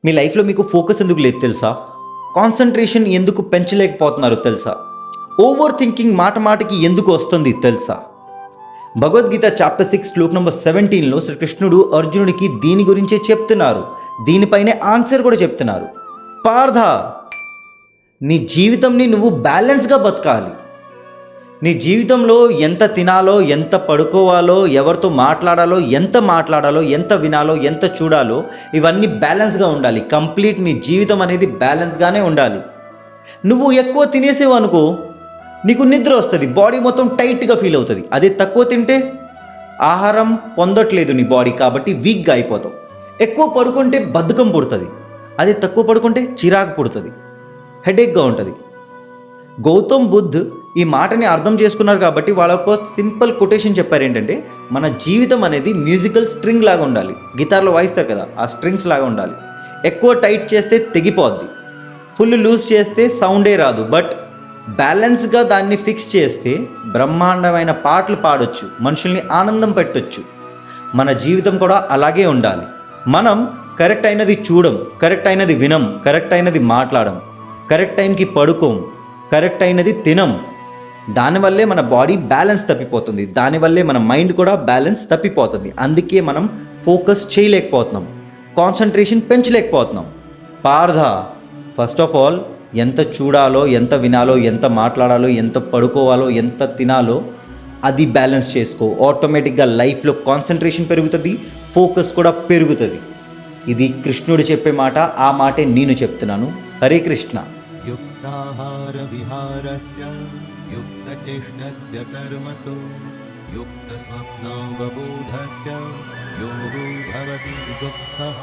మీ లైఫ్లో మీకు ఫోకస్ ఎందుకు లేదు తెలుసా? కాన్సన్ట్రేషన్ ఎందుకు పెంచలేకపోతున్నారు తెలుసా? ఓవర్ థింకింగ్ మాట మాటకి ఎందుకు వస్తుంది తెలుసా? భగవద్గీత చాప్టర్ 6 శ్లోక్ నెంబర్ 17లో శ్రీకృష్ణుడు అర్జునుడికి దీని గురించే చెప్తున్నారు. దీనిపైనే ఆన్సర్ కూడా చెప్తున్నారు. పార్థ, నీ జీవితంని నువ్వు బ్యాలెన్స్గా బతకాలి. నీ జీవితంలో ఎంత తినాలో, ఎంత పడుకోవాలో, ఎవరితో మాట్లాడాలో, ఎంత వినాలో, ఎంత చూడాలో ఇవన్నీ బ్యాలెన్స్గా ఉండాలి. కంప్లీట్ నీ జీవితం అనేది బ్యాలెన్స్గానే ఉండాలి. నువ్వు ఎక్కువ తినేసేవు అనుకో, నీకు నిద్ర వస్తుంది, బాడీ మొత్తం టైట్గా ఫీల్ అవుతుంది. అదే తక్కువ తింటే ఆహారం పొందట్లేదు నీ బాడీ, కాబట్టి వీక్గా అయిపోతావు. ఎక్కువ పడుకుంటే బద్ధకం పుడుతుంది, అదే తక్కువ పడుకుంటే చిరాకు పుడుతుంది, హెడేక్గా ఉంటుంది. గౌతమ్ బుద్ధ్ ఈ మాటని అర్థం చేసుకున్నారు కాబట్టి వాళ్ళ ఒక సింపుల్ కొటేషన్ చెప్పారు. ఏంటంటే, మన జీవితం అనేది మ్యూజికల్ స్ట్రింగ్ లాగా ఉండాలి. గిటార్లో వాయిస్తారు కదా, ఆ స్ట్రింగ్స్ లాగా ఉండాలి. ఎక్కువ టైట్ చేస్తే తెగిపోద్ది, ఫుల్ లూజ్ చేస్తే సౌండే రాదు. బట్ బ్యాలెన్స్గా దాన్ని ఫిక్స్ చేస్తే బ్రహ్మాండమైన పాటలు పాడొచ్చు, మనుషుల్ని ఆనందం పెట్టొచ్చు. మన జీవితం కూడా అలాగే ఉండాలి. మనం కరెక్ట్ అయినది చూడం, కరెక్ట్ అయినది వినం, కరెక్ట్ అయినది మాట్లాడం, కరెక్ట్ టైంకి పడుకోం, కరెక్ట్ అయినది తినం. దానివల్లే మన బాడీ బ్యాలెన్స్ తప్పిపోతుంది, దానివల్లే మన మైండ్ కూడా బ్యాలెన్స్ తప్పిపోతుంది. అందుకే మనం ఫోకస్ చేయలేకపోతున్నాం, కాన్సన్ట్రేషన్ పెంచలేకపోతున్నాం. పార్థ, ఫస్ట్ ఆఫ్ ఆల్ ఎంత చూడాలో, ఎంత వినాలో, ఎంత మాట్లాడాలో, ఎంత పడుకోవాలో, ఎంత తినాలో అది బ్యాలెన్స్ చేసుకో. ఆటోమేటిక్గా లైఫ్లో కాన్సన్ట్రేషన్ పెరుగుతుంది, ఫోకస్ కూడా పెరుగుతుంది. ఇది కృష్ణుడు చెప్పే మాట, ఆ మాటే నేను చెప్తున్నాను. హరే కృష్ణ. युक्ताहार विहारस्य युक्तचेष्टस्य कर्मसु युक्तस्वप्नावबोधस्य योगो भवति दुःखः।